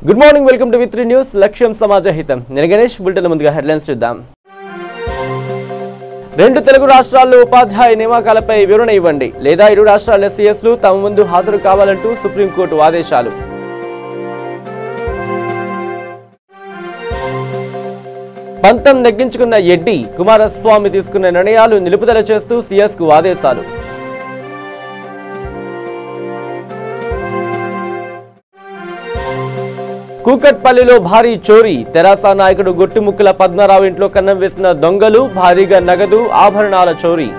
Good morning, welcome to వి3 news. లక్ష్యం సమాజ హితం. నేను గణేష్. బులెటిన్ ముందుగా హెడ్లైన్స్ చూద్దాం. 2 తెలుగు రాష్ట్రాల్లో ఉపాధ్యాయ నియామకాలపై వివరణ ఇవ్వండి లేదా 2 రాష్ట్రాల సీఎస్లు తమ ముందు హాజరు కావాలంటూ సుప్రీంకోర్టు ఆదేశాలు. పంతం నెగ్గించుకున్న ఎడ్డి కుమారస్వామి తీసుకున్న నిర్ణయాలు నిలుపుదల చేస్తూ సీఎస్కు ఆదేశాలు. కూకట్పల్లిలో భారీ చోరీ. తెరాస నాయకుడు గొట్టిముక్కుల పద్మరావు ఇంట్లో కన్నం వేసిన దొంగలు, భారీగా నగదు ఆభరణాల చోరీ.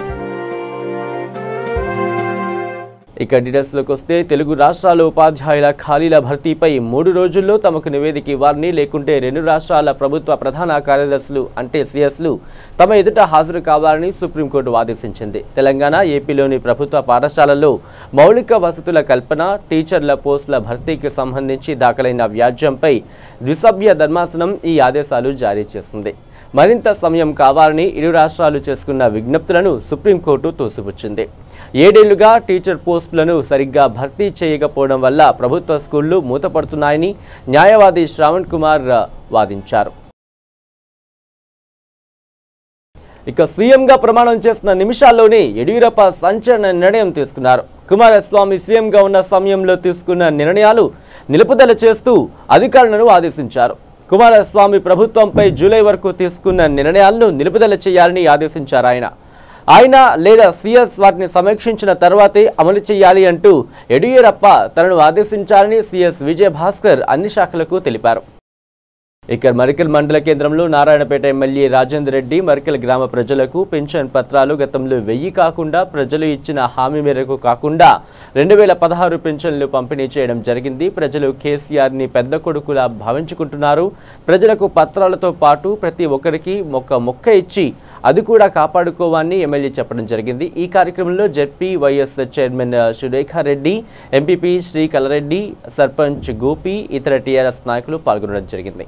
ఇక డీటెయిల్స్ లోకి వస్తే, తెలుగు రాష్ట్రాల ఉపాధ్యాయుల ఖాళీల భర్తీపై 3 రోజుల్లో తమకు నివేదిక ఇవ్వాలని, లేకుంటే 2 రాష్ట్రాల ప్రభుత్వ ప్రధాన కార్యదర్శులు అంటే సీఎస్లు తమ ఎదుట హాజరు కావాలని సుప్రీంకోర్టు ఆదేశించింది. తెలంగాణ, ఏపీలోని ప్రభుత్వ పాఠశాలల్లో మౌలిక వసతుల కల్పన, టీచర్ల పోస్టుల భర్తీకి సంబంధించి దాఖలైన వ్యాజ్యంపై ద్విసభ్య ధర్మాసనం ఈ ఆదేశాలు జారీ చేసింది. మరింత సమయం కావాలని 2 రాష్ట్రాలు చేసుకున్న విజ్ఞప్తులను సుప్రీంకోర్టు తోసిపుచ్చింది. 7 ఏళ్లుగా టీచర్ పోస్టులను సరిగ్గా భర్తీ చేయకపోవడం వల్ల ప్రభుత్వ స్కూళ్లు మూతపడుతున్నాయని న్యాయవాది శ్రావణ్ కుమార్ వాదించారు. ఇక సీఎంగా ప్రమాణం చేసిన నిమిషాల్లోనే యడియూరప్ప సంచలన నిర్ణయం తీసుకున్నారు. కుమారస్వామి సీఎంగా ఉన్న సమయంలో తీసుకున్న నిర్ణయాలు నిలుపుదల చేస్తూ అధికారులను ఆదేశించారు. కుమారస్వామి ప్రభుత్వంపై జూలై వరకు తీసుకున్న నిర్ణయాలను నిలుపుదల చేయాలని ఆదేశించారు. ఆయన లేదా సీఎస్ వాటిని సమీక్షించిన తర్వాతే అమలు చేయాలి అంటూ యడియూరప్ప తనను ఆదేశించాలని సీఎస్ విజయభాస్కర్ అన్ని శాఖలకు తెలిపారు. ఇక మరికల్ మండల కేంద్రంలో నారాయణపేట ఎమ్మెల్యే రాజేందర్ రెడ్డి మరికల్ గ్రామ ప్రజలకు పెన్షన్ పత్రాలు గతంలో 1000 కాకుండా ప్రజలు ఇచ్చిన హామీ మేరకు కాకుండా 2016 పెన్షన్లు పంపిణీ చేయడం జరిగింది. ప్రజలు కేసీఆర్ ని పెద్ద కొడుకులా భావించుకుంటున్నారు. ప్రజలకు పత్రాలతో పాటు ప్రతి ఒక్కరికి మొక్క ఇచ్చి అది కూడా కాపాడుకోవాలని ఎమ్మెల్యే చెప్పడం జరిగింది. ఈ కార్యక్రమంలో ZP vice chairman Surekha Reddy, MPP Shri Kalareddy, sarpanch Gopi, ఇతర టీఆర్ఎస్ నాయకులు పాల్గొనడం జరిగింది.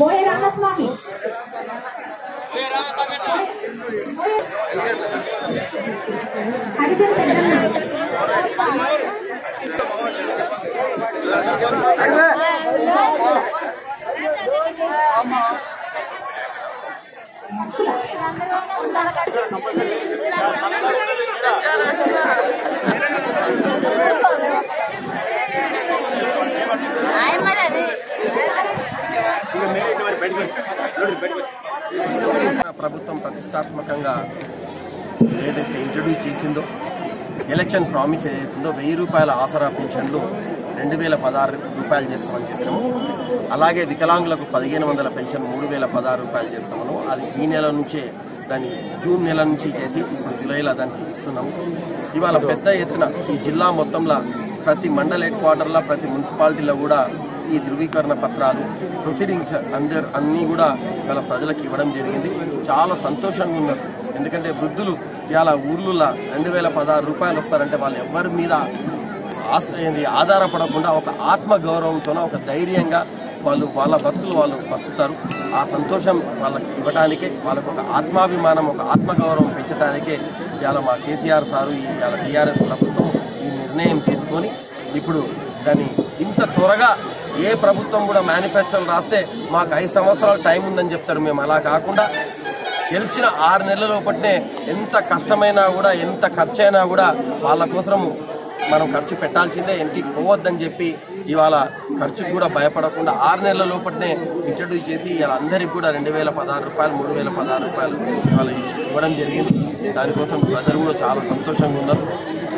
Boy Ramaswamy. ప్రభుత్వం ప్రతిష్టాత్మకంగా ఏదైతే ఇంట్రడ్యూస్ చేసిందో, ఎలక్షన్ ప్రామిస్ ఏదైతుందో 1000 రూపాయల ఆసరా పెన్షన్లు 2016 రూపాయలు చేస్తామని చెప్పాము. అలాగే వికలాంగులకు 1500 పెన్షన్ 3016 రూపాయలు చేస్తామను. అది ఈ నెల నుంచే, దాన్ని జూన్ నెల నుంచి చేసి ఇప్పుడు జూలైలో దానికి ఇస్తున్నాము. ఇవాళ పెద్ద ఎత్తున ఈ జిల్లా మొత్తంలో ప్రతి మండల హెడ్ క్వార్టర్లో, ప్రతి మున్సిపాలిటీలో కూడా ఈ ధృవీకరణ పత్రాలు ప్రొసీడింగ్స్ అన్నీ కూడా ఇవాళ ప్రజలకు ఇవ్వడం జరిగింది. చాలా సంతోషంగా ఉన్నారు. ఎందుకంటే వృద్ధులు ఇవాళ ఊర్లలో 2016 రూపాయలు వస్తారంటే వాళ్ళు ఎవరి మీద ఆధారపడకుండా ఒక ఆత్మగౌరవంతోనో, ఒక ధైర్యంగా వాళ్ళ భక్తులు వాళ్ళు బతుకుతారు. ఆ సంతోషం వాళ్ళకి ఇవ్వడానికే, వాళ్ళకు ఒక ఆత్మాభిమానం, ఒక ఆత్మగౌరవం పెంచడానికే ఇవాళ మా కేసీఆర్ సారు, ఇవాళ టీఆర్ఎస్ ప్రభుత్వం ఈ నిర్ణయం తీసుకొని ఇప్పుడు దాన్ని ఇంత త్వరగా ఏ ప్రభుత్వం కూడా మేనిఫెస్టోలు రాస్తే మాకు 5 సంవత్సరాల టైం ఉందని చెప్తారు. మేము అలా కాకుండా గెలిచిన 6 నెలల లోపట్నే ఎంత కష్టమైనా కూడా, ఎంత ఖర్చు అయినా కూడా వాళ్ళ కోసం మనం ఖర్చు పెట్టాల్సిందే, వెనక్కి పోవద్దని చెప్పి ఇవాళ ఖర్చుకు కూడా భయపడకుండా 6 నెలల లోపట్నే ఇంట్రడ్యూస్ చేసి ఇవాళ అందరికీ కూడా 2016 రూపాయలు, 3016 రూపాయలు ఇవాళ ఇవ్వడం జరిగింది. దానికోసం ప్రజలు కూడా చాలా సంతోషంగా ఉన్నారు.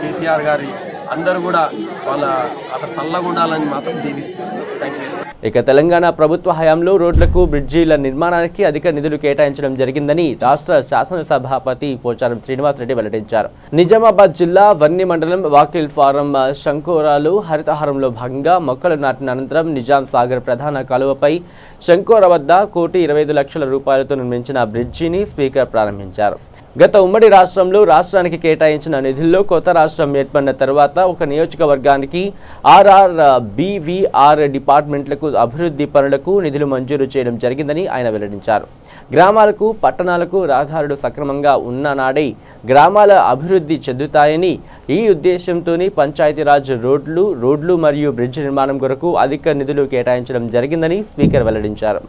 కేసీఆర్ గారి అందరూ కూడా వాళ్ళ అతను చల్లగా ఉండాలని మాత్రం దీవిస్తున్నారు. Thank you. ఇక తెలంగాణ ప్రభుత్వ హయాంలో రోడ్లకు బ్రిడ్జీల నిర్మాణానికి అధిక నిధులు కేటాయించడం జరిగిందని రాష్ట్ర శాసనసభాపతి పోచారం శ్రీనివాసరెడ్డి వెల్లడించారు. నిజామాబాద్ జిల్లా వర్ని మండలం వాకిల్ ఫారం శంకోరాలు హరితహారంలో భాగంగా మొక్కలు నాటిన అనంతరం నిజాం సాగర్ ప్రధాన కాలువపై శంకోర వద్ద 1,25,00,000 రూపాయలతో నిర్మించిన బ్రిడ్జిని స్పీకర్ ప్రారంభించారు. గత ఉమ్మడి రాష్ట్రంలో రాష్ట్రానికి కేటాయించిన నిధుల్లో కొత్త రాష్ట్రం ఏర్పడిన తర్వాత ఒక నియోజకవర్గానికి RRBVR డిపార్ట్మెంట్లకు అభివృద్ధి పనులకు నిధులు మంజూరు చేయడం జరిగిందని ఆయన వెల్లడించారు. గ్రామాలకు పట్టణాలకు రహదారులు సక్రమంగా ఉన్న నాడే గ్రామాల అభివృద్ధి చెందుతాయని ఈ ఉద్దేశంతోనే పంచాయతీరాజ్ రోడ్లు మరియు బ్రిడ్జ్ నిర్మాణం కొరకు అధిక నిధులు కేటాయించడం జరిగిందని స్పీకర్ వెల్లడించారు.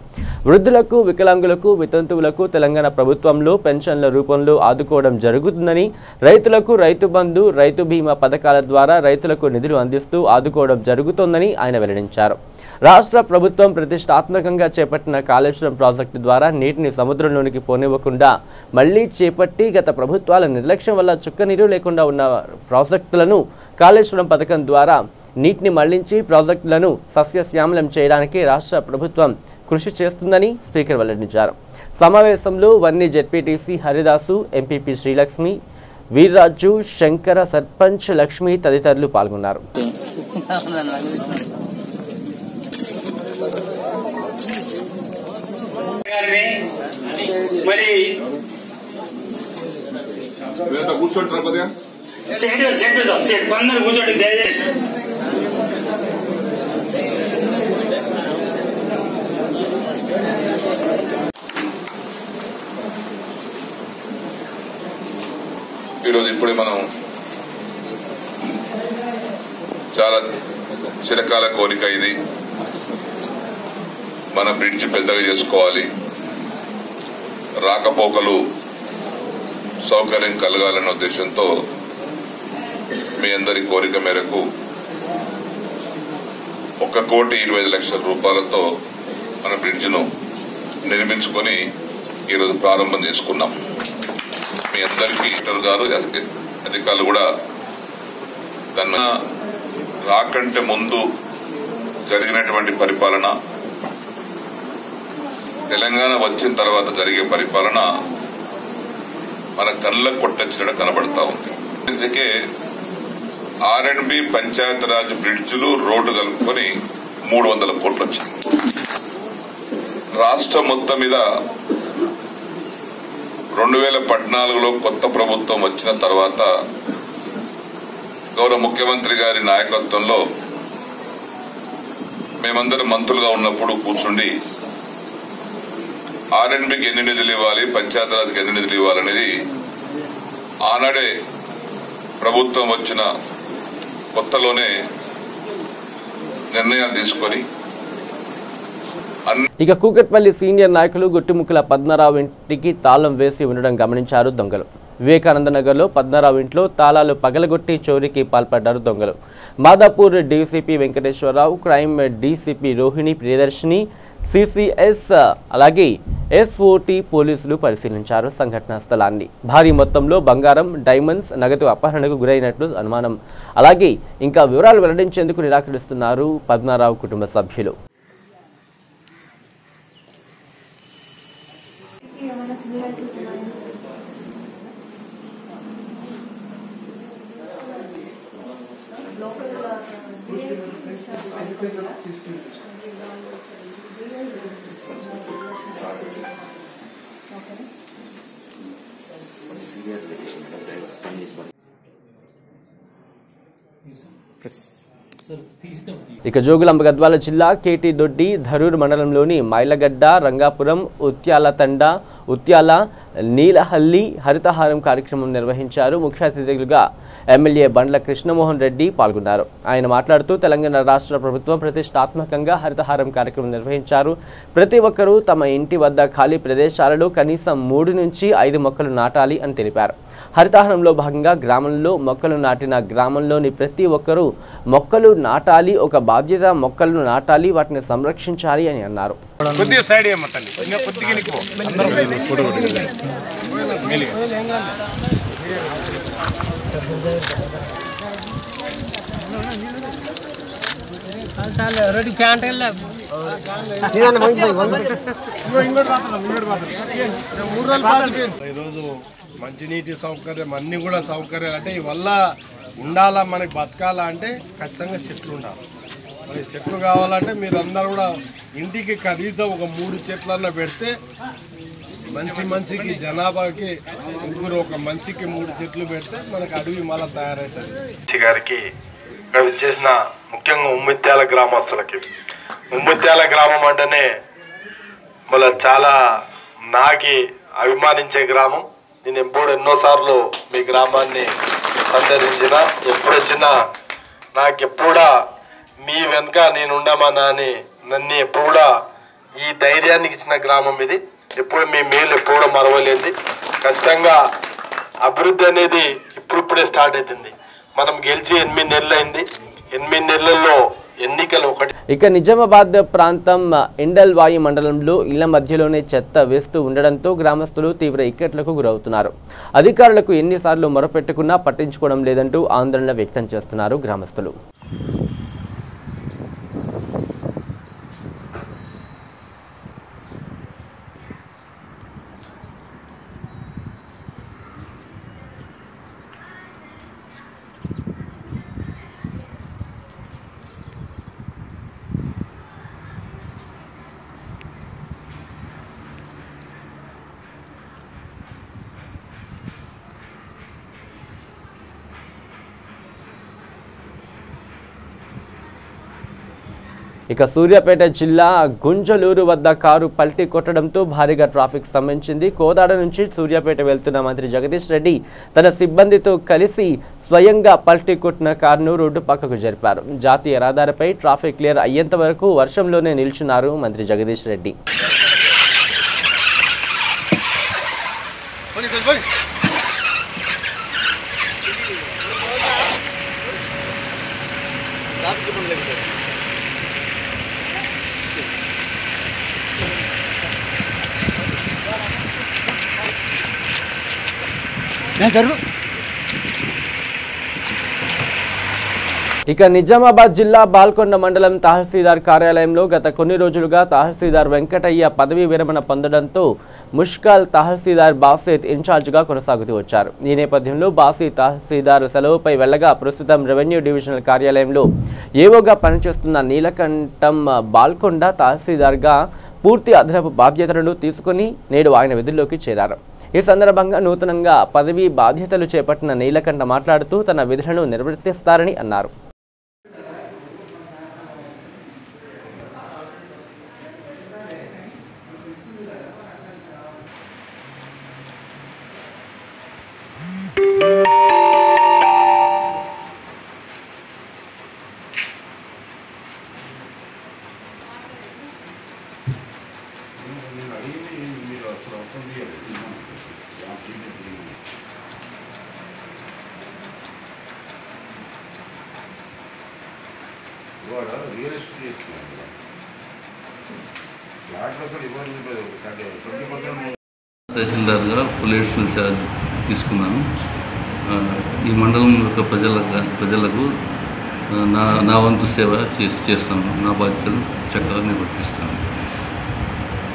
వృద్ధులకు, వికలాంగులకు, వితంతువులకు తెలంగాణ ప్రభుత్వంలో పెన్షన్ల రూపంలో ఆదుకోవడం జరుగుతుందని, రైతులకు రైతు బంధు, రైతు బీమా పథకాల ద్వారా రైతులకు నిధులు అందిస్తూ ఆదుకోవడం జరుగుతోందని ఆయన వెల్లడించారు. రాష్ట్ర ప్రభుత్వం ప్రతిష్టాత్మకంగా చేపట్టిన కాళేశ్వరం ప్రాజెక్టు ద్వారా నీటిని సముద్రంలోనికి పోనివ్వకుండా మళ్లీ చేపట్టి గత ప్రభుత్వాల నిర్లక్ష్యం వల్ల చుక్క నీరు లేకుండా ఉన్న ప్రాజెక్టులను కాళేశ్వరం పథకం ద్వారా నీటిని మళ్లించి ప్రాజెక్టులను సస్యశ్యామలం చేయడానికి రాష్ట్ర ప్రభుత్వం కృషి చేస్తుందని స్పీకర్ వెల్లడించారు. సమావేశంలో వన్ని జెడ్పీటీసీ హరిదాసు, ఎంపీపీ శ్రీలక్ష్మి, వీర్రాజు, శంకర, సర్పంచ్ లక్ష్మి తదితరులు పాల్గొన్నారు. ఈరోజు ఇప్పుడే మనం చాలా చిరకాల కోరిక ఇది, మన బ్రిడ్జ్ పెద్దగా చేసుకోవాలి, రాకపోకలు సౌకర్యం కలగాలన్న ఉద్దేశంతో మీ అందరి కోరిక మేరకు 1,25,00,000 రూపాయలతో మన బ్రిడ్జ్ ను నిర్మించుకొని ఈరోజు ప్రారంభం చేసుకున్నాం. మీ అందరికీ కలెక్టర్ గారు, అధికారులు కూడా దాన్ని రాకంటే ముందు జరిగినటువంటి పరిపాలన, తెలంగాణ వచ్చిన తర్వాత జరిగే పరిపాలన మన కళ్ళకు కొట్టొచ్చినట్టు కనబడతా ఉంది. అందుకే R&B పంచాయతీరాజ్ బ్రిడ్జిలు రోడ్డు కలుపుకొని 300 కోట్లు వచ్చింది. రాష్ట్రం మొత్తం మీద 2014లో కొత్త ప్రభుత్వం వచ్చిన తర్వాత గౌరవ ముఖ్యమంత్రి గారి నాయకత్వంలో మేమందరం మంత్రులుగా ఉన్నప్పుడు కూర్చుండి R&Bకి ఎన్ని నిధులు ఇవ్వాలి, పంచాయతీరాజ్కి ఎన్ని నిధులు ఇవ్వాలనేది ఆనాడే ప్రభుత్వం వచ్చిన కొత్తలోనే నిర్ణయాలు తీసుకొని ఇక కూకట్పల్లి సీనియర్ నాయకులు గుట్టిముక్కల పద్మరావు ఇంటికి తాళం వేసి ఉండడం గమనించారు దొంగలు. వివేకానంద నగర్లో పద్మరావు ఇంట్లో తాళాలు పగలగొట్టి చోరీకి పాల్పడ్డారు దొంగలు. Madhapur DCP Venkateswara Rao, crime DCP Rohini Priyadarshini, CCS అలాగే ఎస్ఓటి పోలీసులు పరిశీలించారు సంఘటనా స్థలాన్ని. భారీ మొత్తంలో బంగారం, డైమండ్స్, నగదు అపహరణకు గురైనట్లు అనుమానం. అలాగే ఇంకా వివరాలు వెల్లడించేందుకు నిరాకరిస్తున్నారు పద్మరావు కుటుంబ సభ్యులు. ఇక జోగులాంబ గద్వాల జిల్లా కేటీ దొడ్డి ధరూర్ మండలంలోని మైలగడ్డ, రంగాపురం, ఉత్యాల, నీలహల్లి హరితహారం కార్యక్రమం నిర్వహించారు. ముఖ్య అతిథులుగా ఎమ్మెల్యే బండ్ల కృష్ణమోహన్ రెడ్డి పాల్గొన్నారు. ఆయన మాట్లాడుతూ తెలంగాణ రాష్ట్ర ప్రభుత్వం ప్రతిష్టాత్మకంగా హరితహారం కార్యక్రమం నిర్వహించారు. ప్రతి ఒక్కరూ తమ ఇంటి వద్ద ఖాళీ ప్రదేశాలలో కనీసం 3 నుంచి 5 మొక్కలు నాటాలి అని తెలిపారు. హరితహారంలో భాగంగా గ్రామంలో మొక్కలు నాటిన గ్రామంలోని ప్రతి ఒక్కరూ మొక్కలు నాటాలి, ఒక బాధ్యత, మొక్కలను నాటాలి, వాటిని సంరక్షించాలి అని అన్నారు. రెడ్డి ప్యాంట్ ఈరోజు మంచినీటి సౌకర్యం అన్ని కూడా సౌకర్యాలు అంటే ఇవల్ల ఉండాలా మనకి బతకాలా అంటే ఖచ్చితంగా చెట్లు ఉండాలి. మరి చెట్లు కావాలంటే మీరు అందరూ కూడా ఇంటికి కనీసం ఒక 3 చెట్లన్నా పెడితే మనిషికి జనాభాకి ముగ్గురు ఒక మనిషికి 3 చెట్లు పెడితే మనకు అడవి మళ్ళీ తయారవుతుంది. గారికి ఇక్కడ చేసిన ముఖ్యంగా ఉమ్మిత్యాల గ్రామస్తులకి ఉమ్మిత్యాల గ్రామం అంటేనే మళ్ళీ చాలా నాకి అభిమానించే గ్రామం. నేను ఎన్నోసార్లు మీ గ్రామాన్ని సందర్శించిన, ఎప్పుడు వచ్చినా నాకు ఎప్పుడా మీ వెనుక నేను ఉండమన్నా అని నన్ను ఎప్పుడు కూడా ఈ ధైర్యానికి ఇచ్చిన గ్రామం ఇది. ఎప్పుడు మీ మేలు ఎప్పుడు మరవలేదు. ఖచ్చితంగా అభివృద్ధి అనేది ఇప్పుడిప్పుడే స్టార్ట్ అవుతుంది. మనం గెలిచి 8 నెలలు అయింది. 8 నెలల్లో ఎన్నికలు ఒకటి. ఇక నిజామాబాద్ ప్రాంతం ఇండల్వాయి మండలంలో ఇళ్ల మధ్యలోనే చెత్త వేస్తూ ఉండడంతో గ్రామస్తులు తీవ్ర ఇక్కట్లకు గురవుతున్నారు. అధికారులకు ఎన్నిసార్లు మొరపెట్టుకున్నా పట్టించుకోవడం లేదంటూ ఆందోళన వ్యక్తం చేస్తున్నారు గ్రామస్తులు. ఇక సూర్యాపేట జిల్లా గుంజలూరు వద్ద కారు పల్టీ కొట్టడంతో భారీగా ట్రాఫిక్ స్తంభించింది. కోదాడ నుంచి సూర్యాపేట వెళ్తున్న మంత్రి జగదీష్ రెడ్డి తన సిబ్బందితో కలిసి స్వయంగా పల్టీ కొట్టిన కారును రోడ్డు పక్కకు జరిపారు. జాతీయ రహదారిపై ట్రాఫిక్ క్లియర్ అయ్యేంత వరకు వర్షంలోనే నిల్చున్నారు మంత్రి జగదీష్ రెడ్డి. ఇక నిజామాబాద్ జిల్లా బాల్కొండ మండలం తహసీల్దార్ కార్యాలయంలో గత కొన్ని రోజులుగా తహసీల్దార్ వెంకటయ్య పదవీ విరమణ పొందడంతో ముష్కాల్ తహసీల్దార్ బాసీత్ ఇన్ఛార్జిగా కొనసాగుతూ వచ్చారు. ఈ నేపథ్యంలో బాసీత్ తహసీల్దార్ సెలవుపై వెళ్లగా ప్రస్తుతం రెవెన్యూ డివిజనల్ కార్యాలయంలో ఏవోగా పనిచేస్తున్న నీలకంఠం బాల్కొండ తహసీల్దార్గా పూర్తి అదనపు బాధ్యతలను తీసుకుని నేడు ఆయన విధుల్లోకి చేరారు. ఈ సందర్భంగా నూతనంగా పదవీ బాధ్యతలు చేపట్టిన నీలకంఠ మాట్లాడుతూ తన విధులను నిర్వర్తిస్తారని అన్నారు. తహసీల్దార్గా ఫుల్ అడిషనల్ ఛార్జ్ తీసుకున్నాను. ఈ మండలం యొక్క ప్రజలకు నా వంతు సేవ చేస్తాను. నా బాధ్యతలు చక్కగా నిర్వర్తిస్తాను.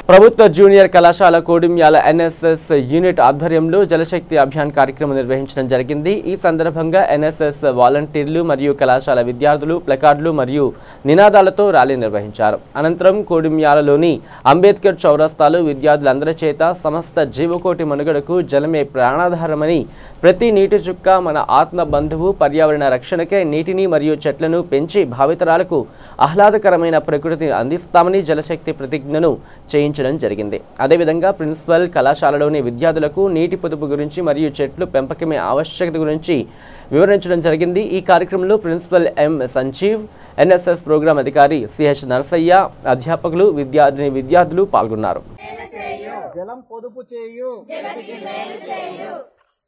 ప్రభుత్వ జూనియర్ కళాశాల కోడిమ్యాల ఎన్ఎస్ఎస్ యూనిట్ ఆధ్వర్యంలో జలశక్తి అభియాన్ కార్యక్రమం నిర్వహించడం జరిగింది. ఈ సందర్భంగా ఎన్ఎస్ఎస్ వాలంటీర్లు మరియు కళాశాల విద్యార్థులు ప్లకార్డులు మరియు నినాదాలతో ర్యాలీ నిర్వహించారు. అనంతరం కోడిమ్యాలలోని అంబేద్కర్ చౌరస్తాలో విద్యార్థులందరి చేత సమస్త జీవకోటి మనుగడకు జలమే ప్రాణాధారమని, ప్రతి నీటి చుక్క మన ఆత్మ బంధువు, పర్యావరణ రక్షణకే నీటిని మరియు చెట్లను పెంచి భావితరాలకు ఆహ్లాదకరమైన ప్రకృతిని అందిస్తామని జలశక్తి ప్రతిజ్ఞను చేయించారు. జరిగింది. అదేవిధంగా ప్రిన్సిపల్ కళాశాలలోని విద్యార్థులకు నీటి పొదుపు గురించి మరియు చెట్లు పెంపకమే ఆవశ్యకత గురించి వివరించడం జరిగింది. ఈ కార్యక్రమంలో principal M Sanjeev, NSS program అధికారి సిహెచ్ నరసయ్య, అధ్యాపకులు, విద్యార్థులు పాల్గొన్నారు. జలం పొదుపు చేయు,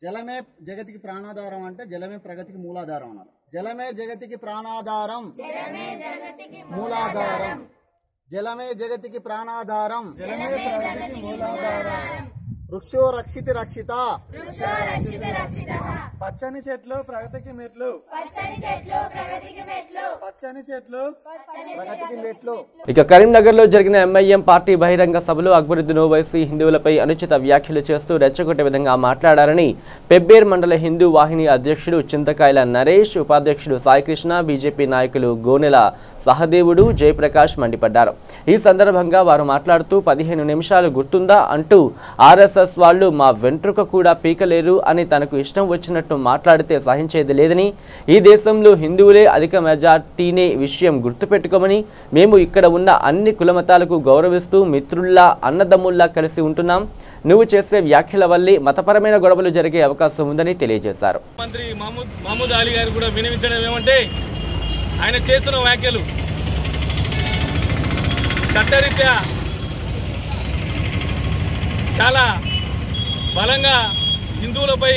జలమే జగతికి ప్రాణాధారం అంటే జలమే ప్రగతికి మూలాధారం అన్నారు. జలమే జగతికి ప్రాణాధారం, మూలాధారం. జలమే జగతికి ప్రాణాధారం, వృక్షో రక్షితి రక్షిత పచ్చని చెట్లు ప్రగతికి మెట్లు పచ్చని చెట్లు ప్రగతికి మెట్లు. ఇక కరీంనగర్ లో జరిగిన ఎంఐఎం పార్టీ బహిరంగ సభలో అక్బరుద్దీన్ ఓవైసీ హిందువులపై అనుచిత వ్యాఖ్యలు చేస్తూ రెచ్చగొట్టే విధంగా మాట్లాడారని పెబ్బేర్ మండల హిందూ వాహిని అధ్యక్షుడు చింతకాయల నరేష్, ఉపాధ్యక్షుడు సాయికృష్ణ, బీజేపీ నాయకులు గోనెల సహదేవుడు, జయప్రకాష్ మండిపడ్డారు. ఈ సందర్భంగా వారు మాట్లాడుతూ 15 నిమిషాలు గుర్తుందా అంటూ ఆర్ఎస్ఎస్ వాళ్ళు మా వెంట్రుక కూడా పీకలేరు అని తనకు ఇష్టం వచ్చినట్టు మాట్లాడితే సహించేది లేదని, ఈ దేశంలో హిందువులే అధిక మెజార్టీనే విషయం గుర్తుపెట్టుకోమని, మేము ఇక్కడ ఉన్న అన్ని కులమతాలకు గౌరవిస్తూ మిత్రుల్లా అన్నదమ్ముల్లా కలిసి ఉంటున్నాం. నువ్వు చేసే వ్యాఖ్యల వల్లే మతపరమైన గొడవలు జరిగే అవకాశం ఉందని తెలియజేశారు. మంత్రి మహమూద్ అలీ గారు కూడా వినిపించడం ఏమంటే ఆయన చేస్తున్న వ్యాఖ్యలు చట్టరీత్యా చాలా బలంగా హిందువులపై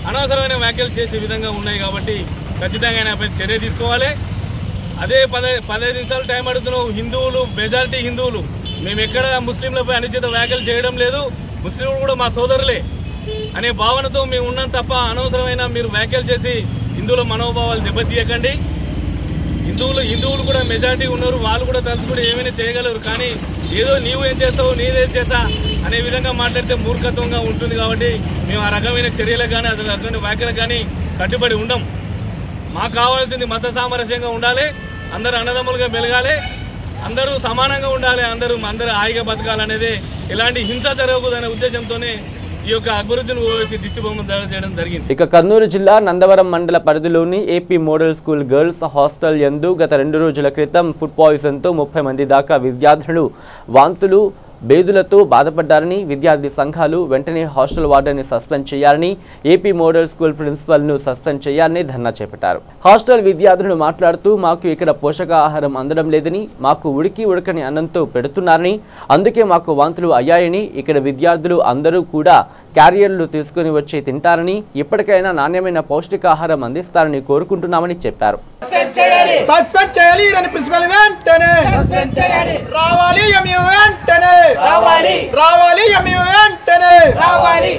అనవసరమైన వ్యాఖ్యలు చేసే విధంగా ఉన్నాయి కాబట్టి ఖచ్చితంగా ఆయనపై చర్య తీసుకోవాలి. అదే 15 నిమిషాలు టైం అడుగుతున్నావు. హిందువులు మెజారిటీ హిందువులు, మేము ఎక్కడ ముస్లింలపై అనుచిత వ్యాఖ్యలు చేయడం లేదు, ముస్లింలు కూడా మా సోదరులే అనే భావనతో మేము ఉన్నాం తప్ప అనవసరమైన మీరు వ్యాఖ్యలు చేసి హిందువుల మనోభావాలు దెబ్బతీయకండి. హిందువులు కూడా మెజారిటీ ఉన్నారు, వాళ్ళు కూడా తలుచుకుంటే ఏమైనా చేయగలరు. కానీ ఏదో నీవు ఏం చేస్తావు నీదేం చేస్తా అనే విధంగా మాట్లాడితే మూర్ఖత్వంగా ఉంటుంది. కాబట్టి మేము ఆ రకమైన చర్యలకు కానీ అసలు రకమైన వ్యాఖ్యలకు కానీ కట్టుబడి ఉండం. మాకు కావాల్సింది మత సామరస్యంగా ఉండాలి, అందరూ అన్నదమ్ములుగా మెలగాలి, అందరూ సమానంగా ఉండాలి, అందరూ హాయిగా బతకాలనేది, ఎలాంటి హింస జరగకూడదనే ఉద్దేశంతోనే ఈ యొక్క అక్బరుద్దీన్ ఓవైసీ దిష్టి బొమ్మ చేయడం జరిగింది. ఇక కర్నూలు జిల్లా నందవరం మండల పరిధిలోని AP model school girls hostel యందు గత 2 రోజుల క్రితం ఫుడ్ పాయిజన్తో 30 మంది దాకా విద్యార్థులు వాంతులు బేదులతో బాధపడ్డారని, విద్యార్థి సంఘాలు వెంటనే హాస్టల్ వార్డెన్ని సస్పెండ్ చేయాలని, ఏపీ మోడల్ స్కూల్ ప్రిన్సిపల్ను సస్పెండ్ చేయాలని ధర్నా చేపట్టారు. హాస్టల్ విద్యార్థులు మాట్లాడుతూ మాకు ఇక్కడ పోషకాహారం అందడం లేదని, మాకు ఉడకని అన్నంతో పెడుతున్నారని, అందుకే మాకు వాంతులు అయ్యాయని, ఇక్కడ విద్యార్థులు అందరూ కూడా క్యారియర్లు తీసుకుని వచ్చి తింటారని, ఇప్పటికైనా నాణ్యమైన పౌష్టికాహారం అందిస్తారని కోరుకుంటున్నామని చెప్పారు. సస్పెండ్ చేయాలి ప్రిన్సిపల్ వెంటనే రావాలి వెంటనే రావాలి వెంటనే రావాలి.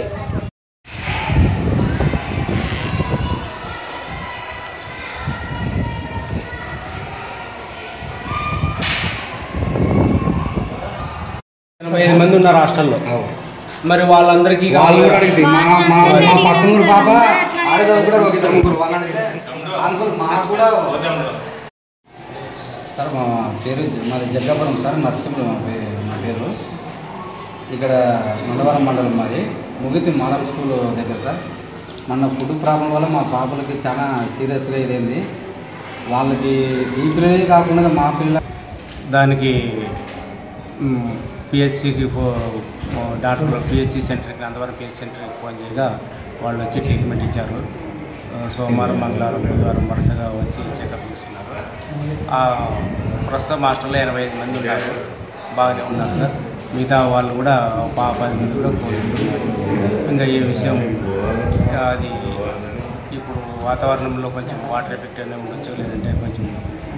మంది ఉన్నారు హాస్టల్లో. మరి వాళ్ళందరికీ పక్కనూరు పాప ఆడ చదువుకుంటే ఒక 2-3 వాళ్ళని మాకు కూడా సార్ మా పేరు మాది జగ్గాపురం సార్, నరసింహులు మా పేరు. ఇక్కడ నందవరం మండలం మాది ముగితి మోడల్ స్కూల్ దగ్గర సార్. మన ఫుడ్ ప్రాబ్లం వల్ల మా పాపలకి చాలా సీరియస్గా ఇదైంది. వాళ్ళకి ఈ పిల్లలే కాకుండా మా పిల్ల దానికి పిహెచ్సికి డాక్టర్ పిహెచ్సి సెంటర్కి నందవరం పిహెచ్ సెంటర్కి ఫోన్ చేయగా వాళ్ళు వచ్చి ట్రీట్మెంట్ ఇచ్చారు. సోమవారం, మంగళవారం, బుధవారం వరుసగా వచ్చి చెకప్ చేస్తున్నారు. ప్రస్తుతం హాస్టల్లో 85 మంది ఉన్నారు, బాగానే ఉన్నారు సార్. మిగతా వాళ్ళు కూడా 10 మంది కూడా కోరుకుంటున్నారు. ఇంకా ఈ విషయం అది ఇప్పుడు వాతావరణంలో కొంచెం వాటర్ ఎఫెక్ట్ అనేది ఉండొచ్చు, లేదంటే కొంచెం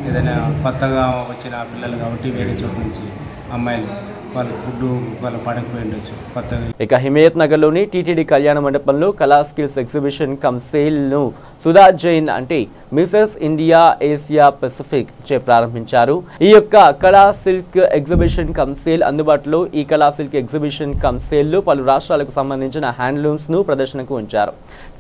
ఏదైనా కొత్తగా వచ్చిన పిల్లలు కాబట్టి వేరే చోటు నుంచి అమ్మాయిలు వాళ్ళ ఫుడ్ వాళ్ళు పడకపోయి ఉండొచ్చు కొత్తగా. ఇక హిమయత్ నగర్లోని టీటీడీ కళ్యాణ మండపంలో కళా స్కిల్స్ ఎగ్జిబిషన్ కమ్ సేల్ను సుధా జైన్ అంటే మిసెస్ ఇండియా ఏసియా పెసిఫిక్ చే ప్రారంభించారు. ఈ యొక్క కళా సిల్క్ ఎగ్జిబిషన్ కమ్ సేల్ అందుబాటులో ఈ కళా సిల్క్ ఎగ్జిబిషన్ కమ్ సేల్లో పలు రాష్ట్రాలకు సంబంధించిన హ్యాండ్లూమ్స్ ను ప్రదర్శనకు ఉంచారు.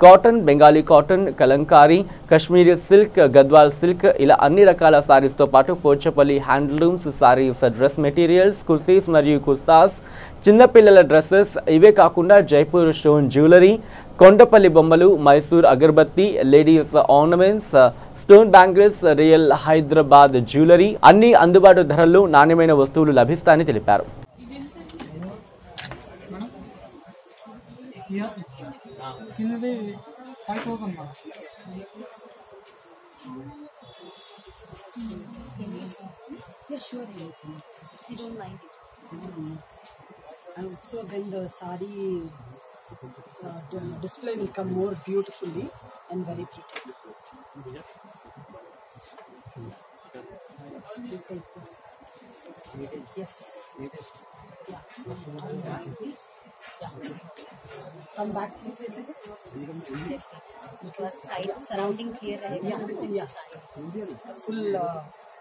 Cotton, Bengali cotton, Kalamkari, Kashmiri silk, Gadwal silk ఇలా అన్ని రకాల సారీస్ తో పాటు Pochampally handlooms saris, dress materials, kurtis మరియు కుర్తాస్, చిన్నపిల్లల డ్రెస్సెస్, ఇవే కాకుండా జైపూర్ స్టోన్ జ్యువెలరీ, కొండపల్లి బొమ్మలు, Mysore agarbatti, ladies ornaments, stone bangles, real Hyderabad jewellery అన్ని అందుబాటు ధరల్లో నాణ్యమైన వస్తువులు లభిస్తాయని తెలిపారు. And so then the sari display will come more beautifully and very pretty. You take this. Yes. Come back, please. Because side surrounding clear रहेगा. Yeah. Full.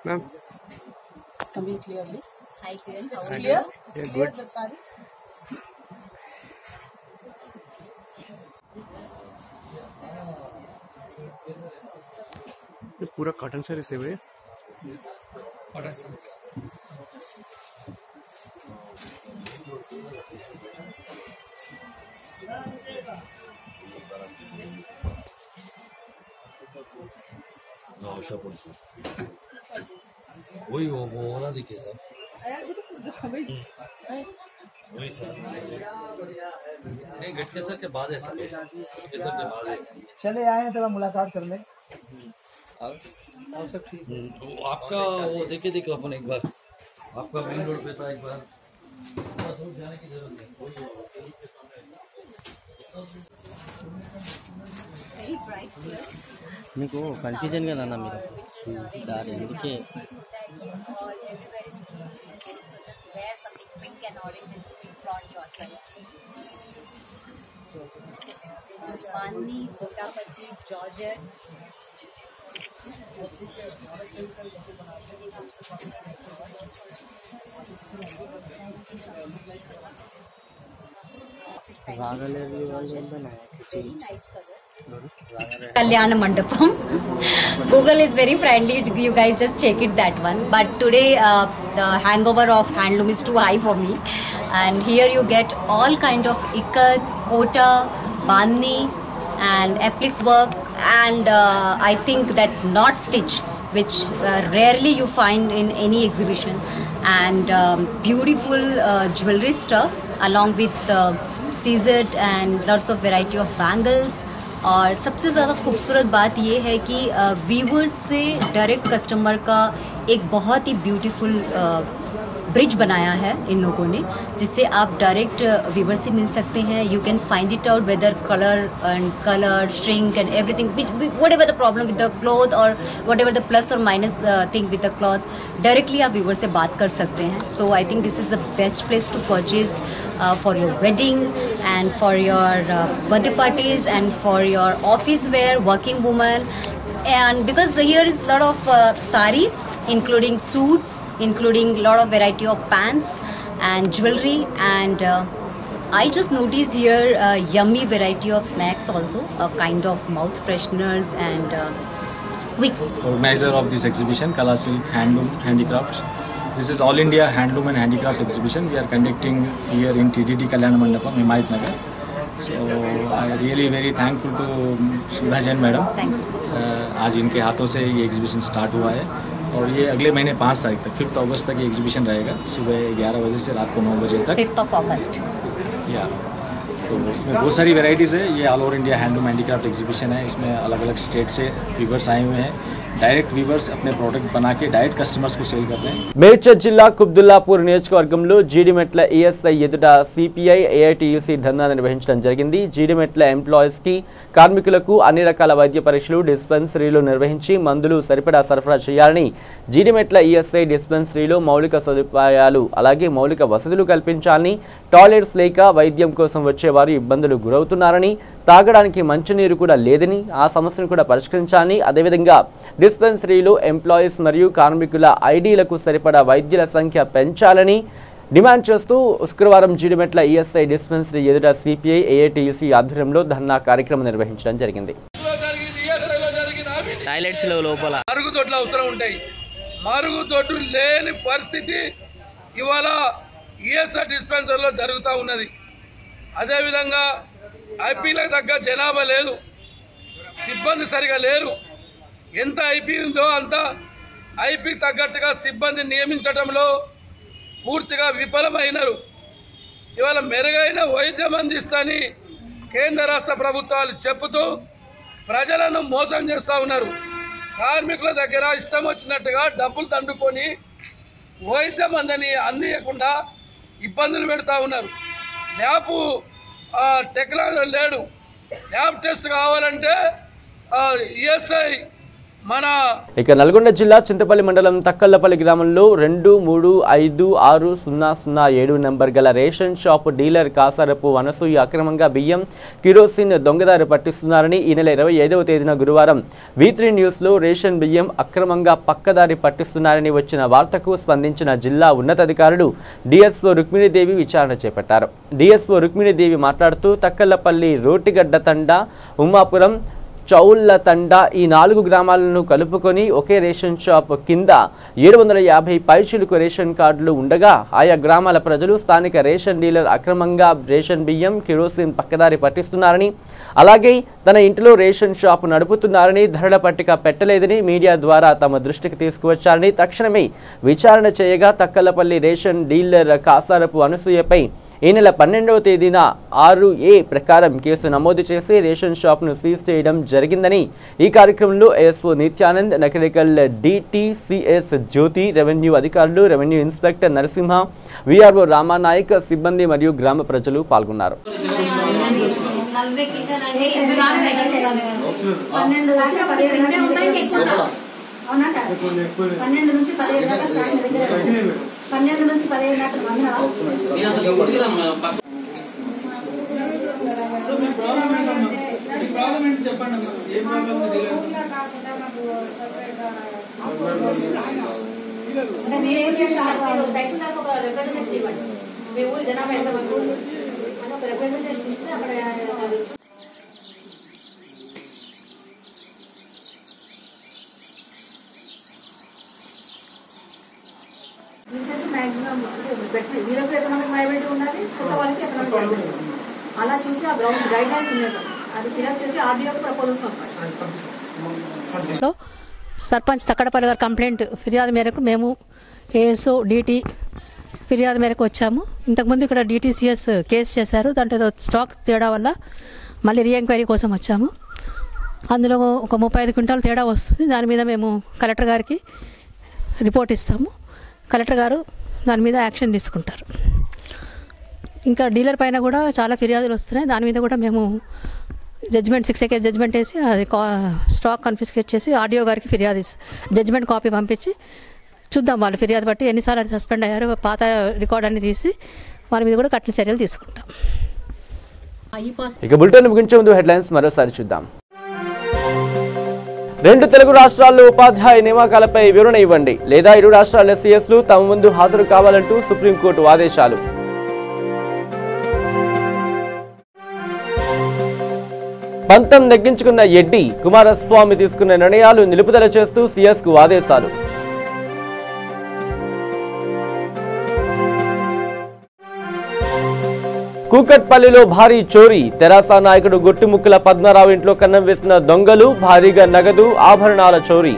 Ma'am. It's coming clearly. Hi, Kiran. It's How are clear. you? It's clear the saree. ये पूरा cotton से receive है. Cotton वही वो वाला दिखे sir वही सर नहीं गटकेसर के बाद है सर गटकेसर के बाद है चले आए हैं, थोड़ा मुलाकात कर ले. और सब ठीक तो आपका वो देखे अपन एक बार आपका मेन रोड पे था एक बार जाने की जरूरत नहीं. Very bright here. మీకు కన్ఫ్యూజన్ కదా అన్న మీరు దారి అందుకే Or everywhere is green. So just wear something pink and orange and flaunt yourself. Bandi, Botapati, Georgette. Very nice color. Kalyana Mandapam. Google is very friendly. You guys just check it, that one. But today the hangover of handloom is too high for me. And here you get all kind of ikat, kota, bandi and applique work. And I think that knot stitch, which rarely you find in any exhibition. And beautiful jewelry stuff along with scissored and lots of variety of bangles. और सबसे ज़्यादा खूबसूरत बात ये है कि viewers से direct customer का एक बहुत ही ब्यूटीफुल ब्रिज बनाया है इन लोगों ने, जिससे आप डायरेक्ट वीवर से मिल सकते हैं. You can find it out whether colour shrink and everything, whatever the problem with the cloth or whatever the plus or minus thing with the cloth, directly आप weaver से बात कर सकते हैं. So I think this is the best place to purchase for your wedding and for your birthday parties and for your office wear, working woman. And because here is a lot of saris, including suits, including a lot of variety of pants and jewelry. And I just noticed here yummy variety of snacks also, a kind of mouth fresheners and wigs. Organizer of this exhibition, Kala Silk Handloom Handicrafts. This is All India Handloom and Handicraft Exhibition. We are conducting here in TDD Kalyan Mandapam, Himayat Nagar. So I am really very thankful to Shubha Jain madam. Thank you so much. आज इनके हाथों से ये exhibition start हुआ है और ये अगले महीने 5 तारीख तक 5 अगस्त तक ये एग्जीबिशन रहेगा, सुबह 11 बजे से रात को 9 बजे तक. 5 अगस्त. या तो इसमें बहुत सारी वेराइटीज़ है. ये all over India handloom handicraft exhibition है. इसमें अलग अलग स्टेट से वीवर्स आए हुए हैं. डायरेक्ट वीवर्स अपने प्रोडक्ट बना के डायरेक्ट कस्टमर्स को सेल कर रहे हैं. మేడ్చల్ జిల్లా కుబ్దుల్లాపూర్ నియోజకవర్గంలో జీడిమెట్ల ఈఎస్ఐ ఎదుట సిపిఐ ఏఐటియుసి ధర్నా నిర్వహించడం జరిగింది. జీడిమెట్ల ఎంప్లాయీస్ కి కార్మికులకు అన్ని రకాల వైద్య పరీక్షలు డిస్పెన్సరీలు నిర్వహించి మందులు సరిపడా సరఫరా చేయాలని, జీడిమెట్ల ఈఎస్ఐ డిస్పెన్సరీలో మౌలిక సదుపాయాలు అలాగే మౌలిక వసతులు కల్పించాలని, టాయిలెట్స్ లేక వైద్యం కోసం వచ్చేవారు ఇబ్బందులు గురవుతున్నారని, తాగడానికి మంచినీరు కూడా లేదని, ఆ సమస్యను కూడా పరిష్కరించాలని, అదేవిధంగా డిస్పెన్సరీలో ఎంప్లాయీస్ మరియు కార్మికుల ఐడీలకు సరిపడా వైద్యుల సంఖ్య పెంచాలని డిమాండ్ చేస్తూ శుక్రవారం జీడిమెట్ల ఈఎస్ఐ డిస్పెన్సరీ ఎదుట సిపిఐ ఏఐటియుసి ఆధ్వర్యంలో ధర్నా కార్యక్రమం నిర్వహించడం జరిగింది. టాయిలెట్స్ లోపల మరుగుదొడ్లు అవసరం ఉంటాయి. మరుగుదొడ్డు లేని పరిస్థితి ఇవాళ ఈఎస్ఐ డిస్పెన్సరీలో జరుగుతూ ఉన్నది. అదేవిధంగా ఐపీలకు తగ్గ జనాభా లేదు, సిబ్బంది సరిగా లేరు. ఎంత ఐపీ ఉందో అంత ఐపీకి తగ్గట్టుగా సిబ్బంది నియమించడంలో పూర్తిగా విఫలమైనరు. ఇవాళ మెరుగైన వైద్యం అందిస్తాని కేంద్ర రాష్ట్ర ప్రభుత్వాలు చెబుతూ ప్రజలను మోసం చేస్తూ ఉన్నారు. కార్మికుల దగ్గర ఇష్టం వచ్చినట్టుగా డబ్బులు దండుకొని వైద్యం అందియకుండా ఇబ్బందులు పెడతా ఉన్నారు. ల్యాబ్ టెక్నాలజీ లేడు. ల్యాబ్ టెస్ట్ కావాలంటే ఈఎస్ఐ ఇక నల్గొండ జిల్లా చింతపల్లి మండలం తక్కళ్లపల్లి గ్రామంలో 23560007 నంబర్ గల ration shop dealer Kasarapu Anasuya అక్రమంగా బియ్యం కిరోసిన్ దొంగదారి పట్టిస్తున్నారని ఈ నెల 25వ తేదీన గురువారం V3 న్యూస్లో రేషన్ బియ్యం అక్రమంగా పక్కదారి పట్టిస్తున్నారని వచ్చిన వార్తకు స్పందించిన జిల్లా ఉన్నతాధికారులు డిఎస్ఓ రుక్మిణీదేవి విచారణ చేపట్టారు. డిఎస్ఓ రుక్మిణీదేవి మాట్లాడుతూ తక్కళ్లపల్లి రోటిగడ్డ తండా ఉమ్మాపురం చౌళ్ల తండా ఈ 4 గ్రామాలను కలుపుకొని ఒకే రేషన్ షాప్ కింద 750 పైచిలుకు రేషన్ కార్డులు ఉండగా ఆయా గ్రామాల ప్రజలు స్థానిక రేషన్ డీలర్ అక్రమంగా రేషన్ బియ్యం కిరోసిన్ పక్కదారి పట్టిస్తున్నారని అలాగే తన ఇంటిలో రేషన్ షాప్ నడుపుతున్నారని ధరల పట్టిక పెట్టలేదని మీడియా ద్వారా తమ దృష్టికి తీసుకువచ్చారని తక్షణమే విచారణ చేయగా తక్కలపల్లి రేషన్ డీలర్ కాసారపు అనసూయపై ఈ నెల 12వ తేదీన 6A ప్రకారం కేసు నమోదు చేసి రేషన్ షాప్ను సీజ్ చేయడం జరిగిందని ఈ కార్యక్రమంలో ఏఎస్ఓ నిత్యానంద్, నకరికల్ డిటిసిఎస్ జ్యోతి, రెవెన్యూ అధికారులు, revenue inspector Narasimha, VRO Ramanayak, సిబ్బంది మరియు గ్రామ ప్రజలు పాల్గొన్నారు. 12 నుంచి 15 దాకా మీరేం చేస్తారు? తహసీల్దార్ ఒక రిప్రజెంటేషన్ ఇవ్వండి. మీ ఊరి జనాభా ఎంతమంది అని ఒక రిప్రజెంటేషన్ ఇస్తే అక్కడ మాక్సిమం వీళ్ళకి ఎకనామిక్ వైబిలిటీ ఉండాలి, కొత్త వాళ్ళకి ఎకనామిక్ వైబిలిటీ ఉండాలి. అలా చూసి ఆ గ్రౌండ్ గైడ్ లైన్స్ ఉన్నాయి కదా, అది ఫిల్అప్ చేసి ఆర్డీఓకి ప్రపోజల్స్ పంపాలి. సర్పంచ్ తక్కడపల్లి గారి కంప్లైంట్ ఫిర్యాదు మేరకు మేము ఏఎస్ఓ డిటి ఫిర్యాదు మేరకు వచ్చాము. ఇంతకుముందు ఇక్కడ డిటిసిఎస్ కేసు చేశారు, దాంట్లో స్టాక్ తేడా వల్ల మళ్ళీ రీఎంక్వైరీ కోసం వచ్చాము. అందులో ఒక 35 క్వింటాలు తేడా వస్తుంది. దాని మీద మేము కలెక్టర్ గారికి రిపోర్ట్ ఇస్తాము. కలెక్టర్ గారు దాని మీద యాక్షన్ తీసుకుంటారు. ఇంకా డీలర్ పైన కూడా చాలా ఫిర్యాదులు వస్తున్నాయి. దాని మీద కూడా మేము జడ్జ్మెంట్ 6A కేసు జడ్జ్మెంట్ వేసి అది స్టాక్ కన్ఫిస్కేట్ చేసి ఆర్డీఓ గారికి ఫిర్యాదు జడ్జ్మెంట్ కాపీ పంపించి చూద్దాం వాళ్ళు ఫిర్యాదు బట్టి ఎన్నిసార్లు సస్పెండ్ అయ్యారో పాత రికార్డ్ అన్ని తీసి వారి మీద కూడా కఠిన చర్యలు తీసుకుంటాం. ఇక బులెటిన్ ముగించే ముందు హెడ్లైన్స్ మరోసారి చూద్దాం. 2 తెలుగు రాష్ట్రాల్లో ఉపాధ్యాయ నియామకాలపై వివరణ ఇవ్వండి లేదా 2 రాష్ట్రాల సీఎస్లు తమ ముందు హాజరు కావాలంటూ సుప్రీంకోర్టు ఆదేశాలు. పంతం నెగ్గించుకున్న ఎడ్డి కుమారస్వామి తీసుకున్న నిర్ణయాలు నిలుపుదల చేస్తూ సీఎస్కు ఆదేశాలు. కూకట్పల్లిలో భారీ చోరీ, తెరాస నాయకుడు గొట్టిముక్కుల పద్మరావు ఇంట్లో కన్నం వేసిన దొంగలు, భారీగా నగదు ఆభరణాల చోరీ.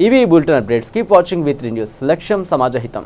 ఇవి bulletin updates. Keep watching V3 news. లక్ష్యం సమాజహితం.